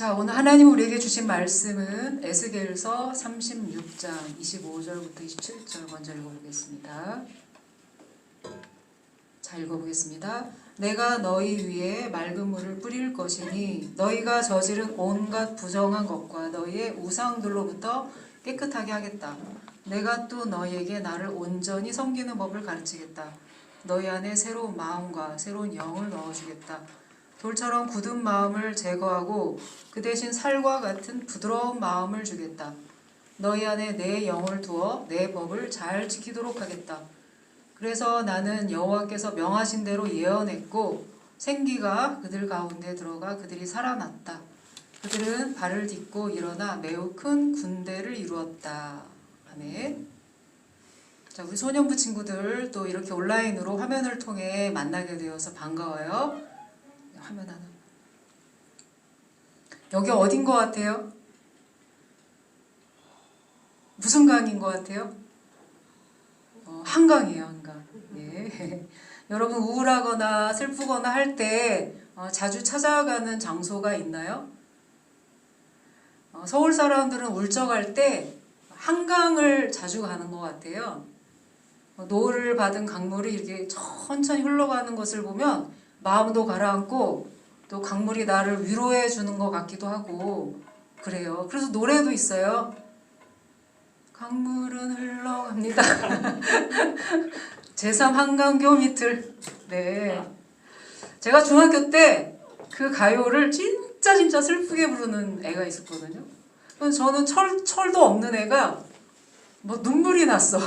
자, 오늘 하나님 우리에게 주신 말씀은 에스겔서 36장 25절부터 27절 먼저 읽어보겠습니다. 자, 읽어보겠습니다. 내가 너희 위에 맑은 물을 뿌릴 것이니 너희가 저지른 온갖 부정한 것과 너희의 우상들로부터 깨끗하게 하겠다. 내가 또 너희에게 나를 온전히 섬기는 법을 가르치겠다. 너희 안에 새로운 마음과 새로운 영을 넣어주겠다. 돌처럼 굳은 마음을 제거하고 그 대신 살과 같은 부드러운 마음을 주겠다. 너희 안에 내 영을 두어 내 법을 잘 지키도록 하겠다. 그래서 나는 여호와께서 명하신 대로 예언했고 생기가 그들 가운데 들어가 그들이 살아났다. 그들은 발을 딛고 일어나 매우 큰 군대를 이루었다. 아멘. 자, 우리 소년부 친구들 또 이렇게 온라인으로 화면을 통해 만나게 되어서 반가워요. 화면 하나. 여기 어딘 것 같아요? 무슨 강인 것 같아요? 한강이에요, 한강. 예. 여러분 우울하거나 슬프거나 할 때 자주 찾아가는 장소가 있나요? 서울 사람들은 울적할 때 한강을 자주 가는 것 같아요. 노을을 받은 강물이 이렇게 천천히 흘러가는 것을 보면 마음도 가라앉고 또 강물이 나를 위로해 주는 것 같기도 하고 그래요. 그래서 노래도 있어요. 강물은 흘러갑니다. 제3 한강교 밑을. 네. 제가 중학교 때 그 가요를 진짜 슬프게 부르는 애가 있었거든요. 저는 철도 없는 애가 뭐 눈물이 났어.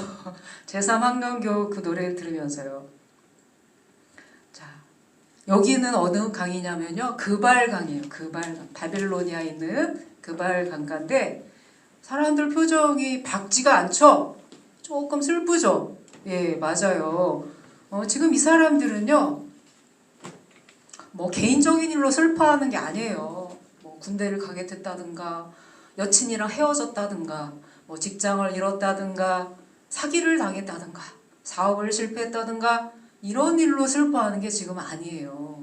제3 한강교 그 노래를 들으면서요. 자, 여기는 어느 강이냐면요. 그발강이에요. 그발강. 바빌로니아에 있는 그발강가인데 사람들 표정이 밝지가 않죠? 조금 슬프죠? 예, 맞아요. 지금 이 사람들은요, 뭐 개인적인 일로 슬퍼하는 게 아니에요. 뭐 군대를 가게 됐다든가, 여친이랑 헤어졌다든가, 뭐 직장을 잃었다든가, 사기를 당했다든가, 사업을 실패했다든가, 이런 일로 슬퍼하는 게 지금 아니에요.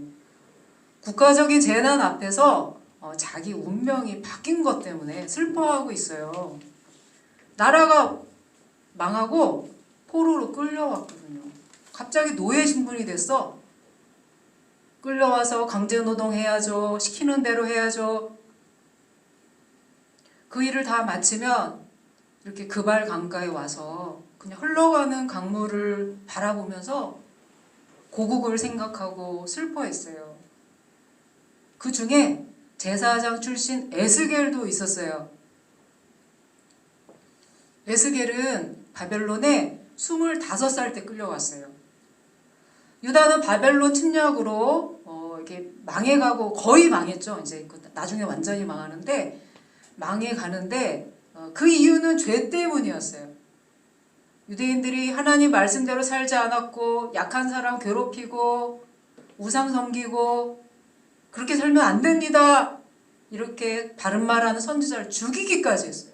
국가적인 재난 앞에서 자기 운명이 바뀐 것 때문에 슬퍼하고 있어요. 나라가 망하고 포로로 끌려왔거든요. 갑자기 노예 신분이 됐어. 끌려와서 강제노동 해야죠. 시키는 대로 해야죠. 그 일을 다 마치면 이렇게 그발 강가에 와서 그냥 흘러가는 강물을 바라보면서 고국을 생각하고 슬퍼했어요. 그 중에 제사장 출신 에스겔도 있었어요. 에스겔은 바벨론에 25살 때 끌려왔어요. 유다는 바벨론 침략으로 이렇게 망해가고 거의 망했죠. 이제 나중에 완전히 망하는데 망해가는데 그 이유는 죄 때문이었어요. 유대인들이 하나님 말씀대로 살지 않았고 약한 사람 괴롭히고 우상 섬기고 그렇게 살면 안 됩니다. 이렇게 바른 말하는 선지자를 죽이기까지 했어요.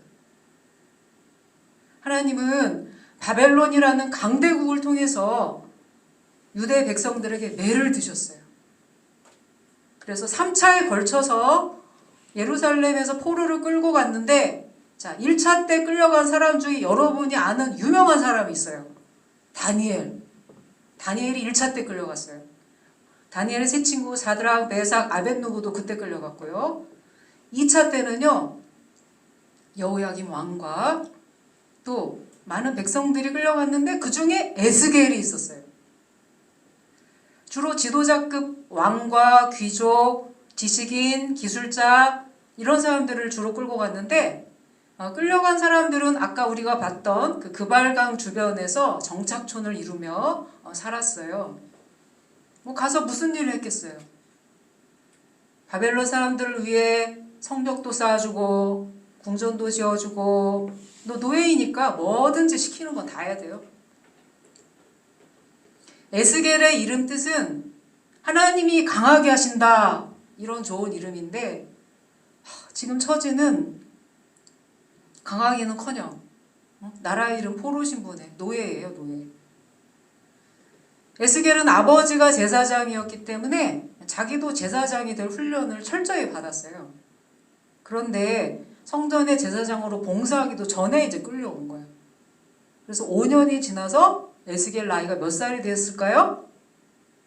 하나님은 바벨론이라는 강대국을 통해서 유대 백성들에게 매를 드셨어요. 그래서 3차에 걸쳐서 예루살렘에서 포로를 끌고 갔는데 자, 1차 때 끌려간 사람 중에 여러분이 아는 유명한 사람이 있어요. 다니엘. 다니엘이 1차 때 끌려갔어요. 다니엘의 세 친구 사드락, 메삭, 아벳느고도 그때 끌려갔고요. 2차 때는요. 여호야김 왕과 또 많은 백성들이 끌려갔는데 그 중에 에스겔이 있었어요. 주로 지도자급 왕과 귀족, 지식인, 기술자 이런 사람들을 주로 끌고 갔는데 끌려간 사람들은 아까 우리가 봤던 그 그발강 주변에서 정착촌을 이루며 살았어요. 뭐 가서 무슨 일을 했겠어요? 바벨론 사람들을 위해 성벽도 쌓아주고 궁전도 지어주고 너 노예이니까 뭐든지 시키는 건 다 해야 돼요. 에스겔의 이름 뜻은 하나님이 강하게 하신다 이런 좋은 이름인데 지금 처지는 강하기는커녕 나라 이름 포로 신분의 노예예요. 노예. 에스겔은 아버지가 제사장이었기 때문에 자기도 제사장이 될 훈련을 철저히 받았어요. 그런데 성전의 제사장으로 봉사하기도 전에 이제 끌려온 거예요. 그래서 5년이 지나서 에스겔 나이가 몇 살이 됐을까요?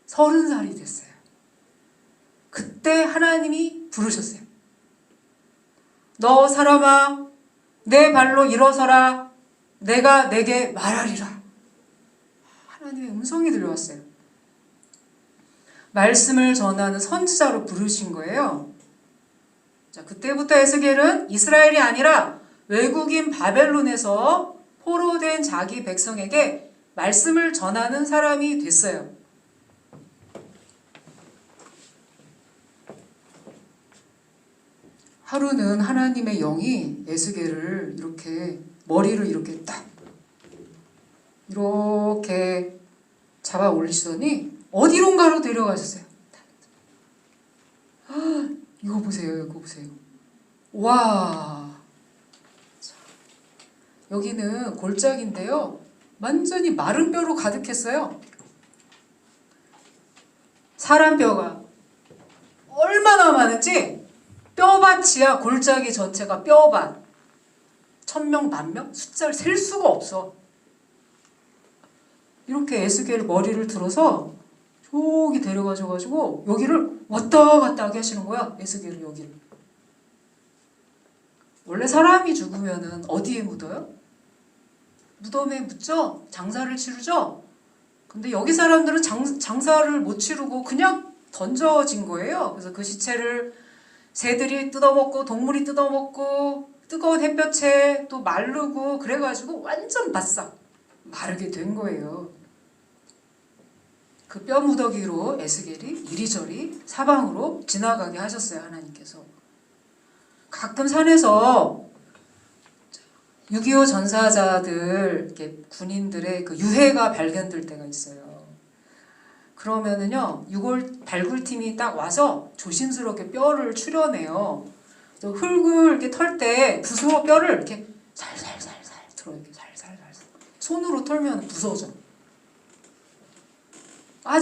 30살이 됐어요. 그때 하나님이 부르셨어요. 너 사람아, 내 발로 일어서라. 내가 내게 말하리라. 하나님의 음성이 들려왔어요. 말씀을 전하는 선지자로 부르신 거예요. 자, 그때부터 에스겔은 이스라엘이 아니라 외국인 바벨론에서 포로된 자기 백성에게 말씀을 전하는 사람이 됐어요. 하루는 하나님의 영이 에스겔을 이렇게 머리를 이렇게 딱 이렇게 잡아 올리시더니 어디론가로 데려가셨어요. 이거 보세요, 이거 보세요. 와, 여기는 골짜기인데요. 완전히 마른 뼈로 가득했어요. 사람 뼈가 얼마나 많은지 뼈밭이야. 골짜기 전체가 뼈밭. 1000명, 10,000명? 숫자를 셀 수가 없어. 이렇게 에스겔 머리를 들어서 저기 데려가셔가지고 여기를 왔다 갔다 하게 하시는 거야. 에스겔을 여기를. 원래 사람이 죽으면은 어디에 묻어요? 무덤에 묻죠? 장사를 치르죠? 근데 여기 사람들은 장사를 못 치르고 그냥 던져진 거예요. 그래서 그 시체를 새들이 뜯어먹고 동물이 뜯어먹고 뜨거운 햇볕에 또 마르고 그래가지고 완전 바싹 마르게 된 거예요. 그 뼈 무더기로 에스겔이 이리저리 사방으로 지나가게 하셨어요. 하나님께서. 가끔 산에서 6.25 전사자들, 이렇게 군인들의 그 유해가 발견될 때가 있어요. 그러면은요, 6월 발굴팀이 딱 와서 조심스럽게 뼈를 추려내요. 흙을 이렇게 털 때 부스러 뼈를 이렇게 살살살살 들어, 이렇게 살살살살. 손으로 털면 부서져.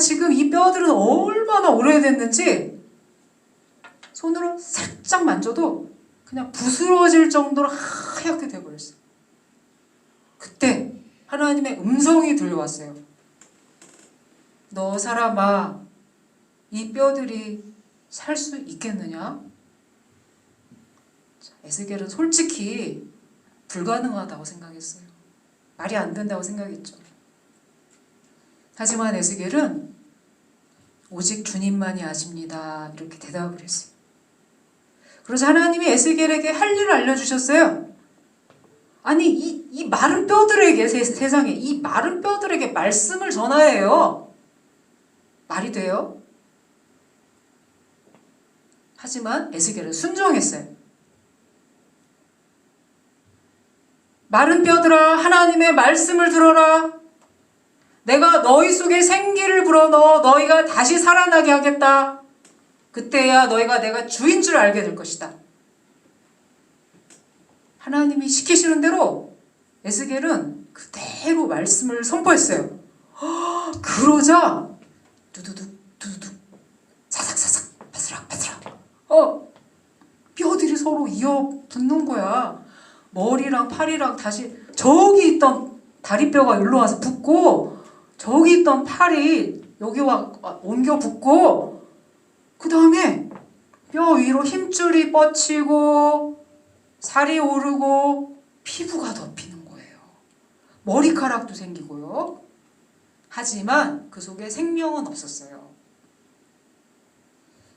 지금 이 뼈들은 얼마나 오래됐는지 손으로 살짝 만져도 그냥 부스러질 정도로 하얗게 돼버렸어요. 그때 하나님의 음성이 들려왔어요. 너 사람아, 이 뼈들이 살 수 있겠느냐? 에스겔은 솔직히 불가능하다고 생각했어요. 말이 안 된다고 생각했죠. 하지만 에스겔은 오직 주님만이 아십니다. 이렇게 대답을 했어요. 그래서 하나님이 에스겔에게 할 일을 알려주셨어요. 아니 이 마른 뼈들에게 세상에 이 마른 뼈들에게 말씀을 전하여요. 말이 돼요? 하지만 에스겔은 순종했어요. 마른 뼈들아, 하나님의 말씀을 들어라. 내가 너희 속에 생기를 불어넣어 너희가 다시 살아나게 하겠다. 그때야 너희가 내가 주인 줄 알게 될 것이다. 하나님이 시키시는 대로 에스겔은 그대로 말씀을 선포했어요. 그러자 두두둑 두두둑 사삭사삭 바스락 바스락 뼈들이 서로 이어 붙는 거야. 머리랑 팔이랑 다시 저기 있던 다리뼈가 여기로 와서 붙고 저기 있던 팔이 여기 와 옮겨 붙고 그 다음에 뼈 위로 힘줄이 뻗치고 살이 오르고 피부가 덮이는 거예요. 머리카락도 생기고요. 하지만 그 속에 생명은 없었어요.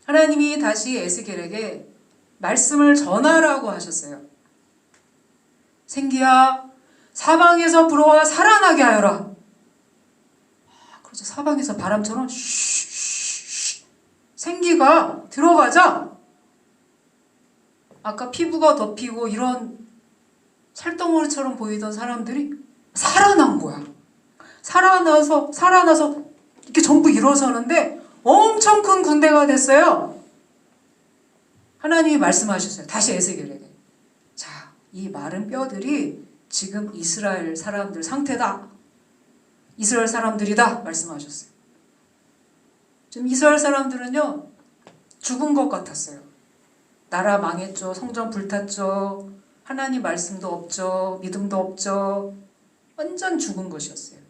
하나님이 다시 에스겔에게 말씀을 전하라고 하셨어요. 생기야, 사방에서 불어와 살아나게 하여라. 그렇죠. 사방에서 바람처럼 쉬쉬쉬 생기가 들어가자 아까 피부가 덮이고 이런 살덩어리처럼 보이던 사람들이 살아난 거야. 살아나서 이렇게 전부 일어서는데 엄청 큰 군대가 됐어요. 하나님이 말씀하셨어요. 다시 에스겔에게. 자, 이 마른 뼈들이 지금 이스라엘 사람들 상태다. 이스라엘 사람들이다. 말씀하셨어요. 지금 이스라엘 사람들은요, 죽은 것 같았어요. 나라 망했죠. 성전 불탔죠. 하나님 말씀도 없죠. 믿음도 없죠. 완전 죽은 것이었어요.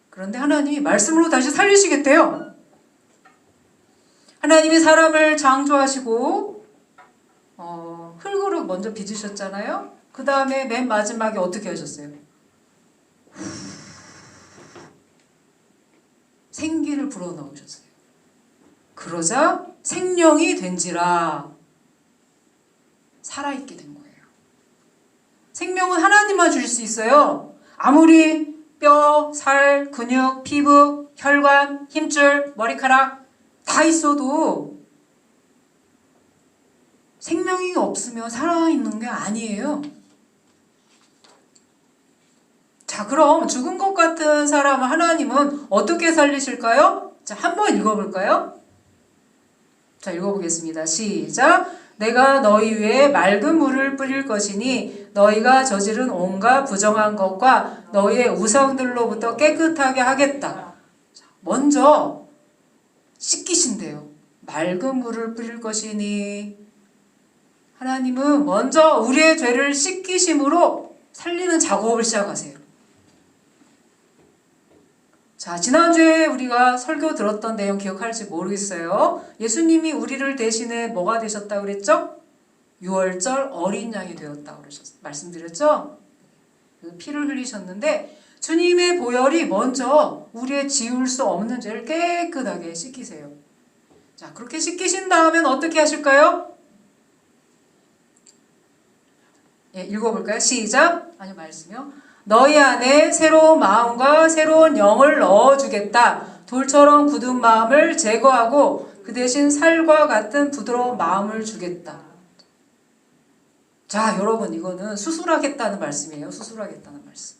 그런데 하나님이 말씀으로 다시 살리시겠대요. 하나님이 사람을 창조하시고 흙으로 먼저 빚으셨잖아요. 그 다음에 맨 마지막에 어떻게 하셨어요? 생기를 불어넣으셨어요. 그러자 생명이 된지라 살아있게 된 거예요. 생명은 하나님만 주실 수 있어요. 아무리 뼈, 살, 근육, 피부, 혈관, 힘줄, 머리카락 다 있어도 생명이 없으면 살아있는 게 아니에요. 자, 그럼 죽은 것 같은 사람을 하나님은 어떻게 살리실까요? 자, 한번 읽어볼까요? 자, 읽어보겠습니다. 시작! 내가 너희 위에 맑은 물을 뿌릴 것이니 너희가 저지른 온갖 부정한 것과 너희의 우상들로부터 깨끗하게 하겠다. 먼저 씻기신대요. 맑은 물을 뿌릴 것이니 하나님은 먼저 우리의 죄를 씻기심으로 살리는 작업을 시작하세요. 자, 지난주에 우리가 설교 들었던 내용 기억할지 모르겠어요. 예수님이 우리를 대신해 뭐가 되셨다고 그랬죠? 유월절 어린 양이 되었다고 말씀드렸죠? 피를 흘리셨는데 주님의 보혈이 먼저 우리의 지울 수 없는 죄를 깨끗하게 씻기세요. 자, 그렇게 씻기신 다음엔 어떻게 하실까요? 예, 읽어볼까요? 시작! 아니, 말씀이요. 너희 안에 새로운 마음과 새로운 영을 넣어주겠다. 돌처럼 굳은 마음을 제거하고 그 대신 살과 같은 부드러운 마음을 주겠다. 자, 여러분, 이거는 수술하겠다는 말씀이에요. 수술하겠다는 말씀.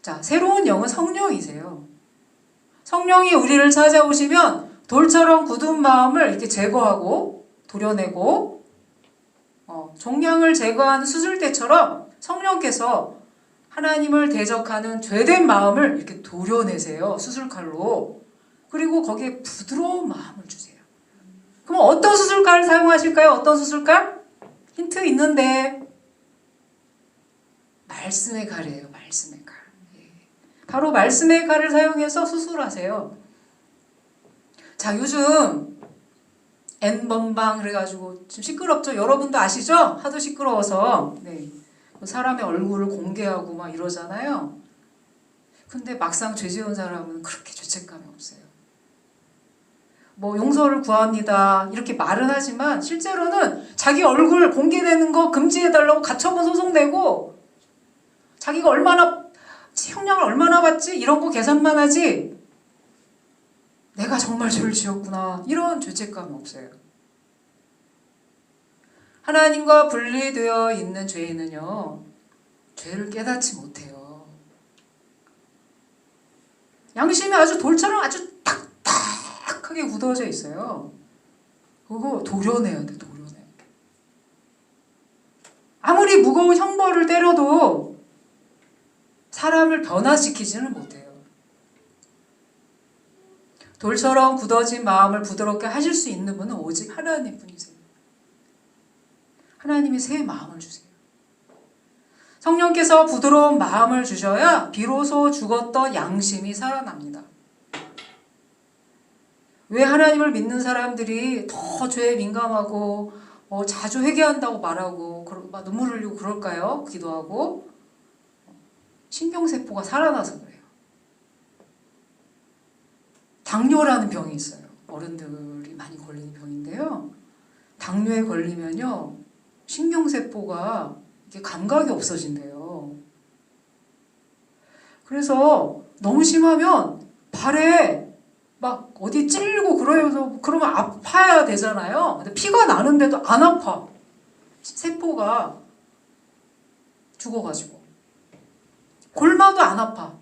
자, 새로운 영은 성령이세요. 성령이 우리를 찾아오시면 돌처럼 굳은 마음을 이렇게 제거하고 도려내고 종양을 제거하는 수술대처럼 성령께서 하나님을 대적하는 죄된 마음을 이렇게 도려내세요. 수술칼로. 그리고 거기에 부드러운 마음을 주세요. 그럼 어떤 수술칼을 사용하실까요? 어떤 수술칼? 힌트 있는데 말씀의 칼이에요. 말씀의 칼. 바로 말씀의 칼을 사용해서 수술하세요. 자, 요즘 N번방 그래가지고 좀 시끄럽죠? 여러분도 아시죠? 하도 시끄러워서 네. 사람의 얼굴을 공개하고 막 이러잖아요. 근데 막상 죄 지은 사람은 그렇게 죄책감이 없어요. 뭐 용서를 구합니다 이렇게 말은 하지만 실제로는 자기 얼굴 공개되는 거 금지해달라고 가처분 소송 내고 자기가 얼마나 형량을 얼마나 받지 이런 거 계산만 하지 내가 정말 죄를 지었구나 이런 죄책감이 없어요. 하나님과 분리되어 있는 죄인은요, 죄를 깨닫지 못해요. 양심이 아주 돌처럼 아주 딱딱하게 굳어져 있어요. 그거 도려내야 돼, 도려내야 돼. 아무리 무거운 형벌을 때려도 사람을 변화시키지는 못해요. 돌처럼 굳어진 마음을 부드럽게 하실 수 있는 분은 오직 하나님 분이세요. 하나님이 새 마음을 주세요. 성령께서 부드러운 마음을 주셔야 비로소 죽었던 양심이 살아납니다. 왜 하나님을 믿는 사람들이 더 죄에 민감하고 자주 회개한다고 말하고 막 눈물 흘리고 그럴까요? 기도하고 신경세포가 살아나서 그래요. 당뇨라는 병이 있어요. 어른들이 많이 걸리는 병인데요. 당뇨에 걸리면요. 신경세포가 이게 감각이 없어진대요. 그래서 너무 심하면 발에 막 어디 찔리고 그러면 아파야 되잖아요. 근데 피가 나는데도 안 아파. 세포가 죽어가지고. 골마도 안 아파.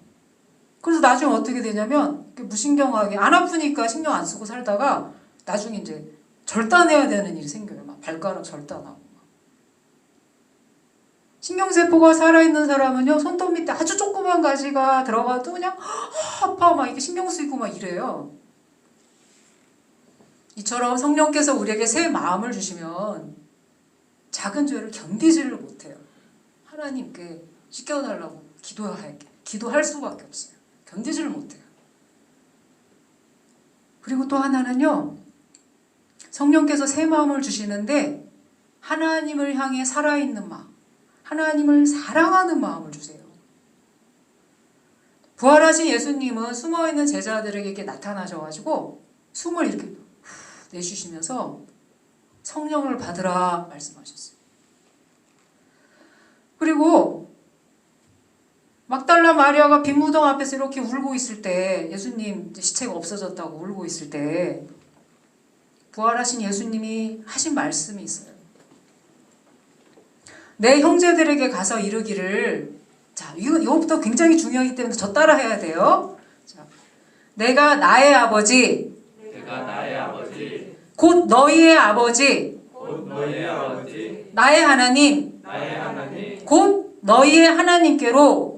그래서 나중에 어떻게 되냐면 무신경하게 안 아프니까 신경 안 쓰고 살다가 나중에 이제 절단해야 되는 일이 생겨요. 막 발가락 절단하고. 신경세포가 살아있는 사람은요, 손톱 밑에 아주 조그만 가지가 들어가도 그냥 아파, 막 이렇게 신경 쓰이고 막 이래요. 이처럼 성령께서 우리에게 새 마음을 주시면 작은 죄를 견디지를 못해요. 하나님께 씻겨달라고 기도할 수밖에 없어요. 견디지를 못해요. 그리고 또 하나는요, 성령께서 새 마음을 주시는데 하나님을 향해 살아있는 마음, 하나님을 사랑하는 마음을 주세요. 부활하신 예수님은 숨어있는 제자들에게 이렇게 나타나셔가지고 숨을 이렇게 내쉬시면서 성령을 받으라 말씀하셨어요. 그리고 막달라 마리아가 빈 무덤 앞에서 이렇게 울고 있을 때, 예수님 시체가 없어졌다고 울고 있을 때 부활하신 예수님이 하신 말씀이 있어요. 내 형제들에게 가서 이르기를, 자, 이거부터 굉장히 중요하기 때문에 저 따라 해야 돼요. 자, 내가 나의 아버지, 곧 너희의 아버지, 나의 하나님, 곧 너희의 하나님께로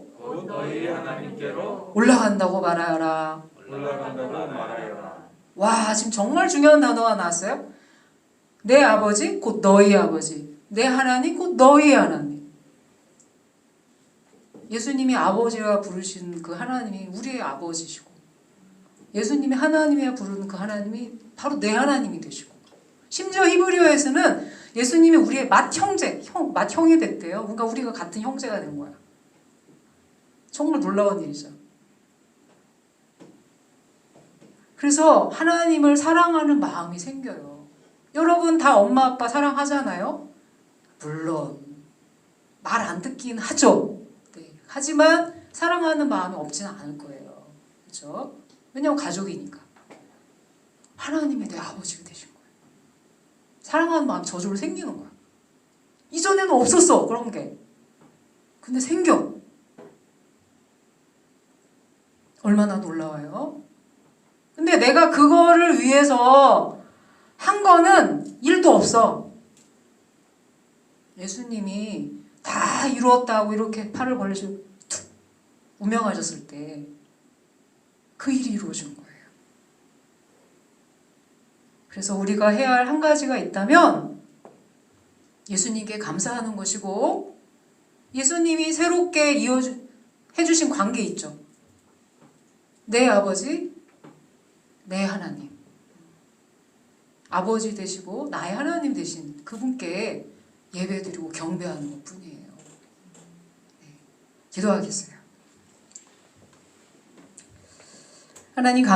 올라간다고 말하여라. 와, 지금 정말 중요한 단어가 나왔어요. 내 아버지, 곧 너희의 아버지, 내 하나님, 곧 너희의 하나님. 예수님이 아버지라 부르신 그 하나님이 우리의 아버지시고, 예수님이 하나님이라 부르는 그 하나님이 바로 내 하나님이 되시고, 심지어 히브리어에서는 예수님이 우리의 맏형이 됐대요. 그러니까 우리가 같은 형제가 된 거야. 정말 놀라운 일이죠. 그래서 하나님을 사랑하는 마음이 생겨요. 여러분 다 엄마 아빠 사랑하잖아요? 물론 말 안 듣긴 하죠. 네. 하지만 사랑하는 마음이 없지는 않을 거예요. 그렇죠? 왜냐하면 가족이니까. 하나님이 내 아버지가 되신 거예요. 사랑하는 마음 저절로 생기는 거야. 이전에는 없었어, 그런 게. 근데 생겨. 얼마나 놀라워요. 근데 내가 그거를 위해서 한 거는 1도 없어. 예수님이 다 이루었다고 이렇게 팔을 벌리시고 툭 운명하셨을 때 그 일이 이루어진 거예요. 그래서 우리가 해야 할 한 가지가 있다면 예수님께 감사하는 것이고, 예수님이 새롭게 해주신 관계 있죠. 내 아버지, 내 하나님. 아버지 되시고 나의 하나님 되신 그분께 예배드리고 경배하는 것 뿐이에요. 네. 기도하겠어요. 하나님 감사합니다.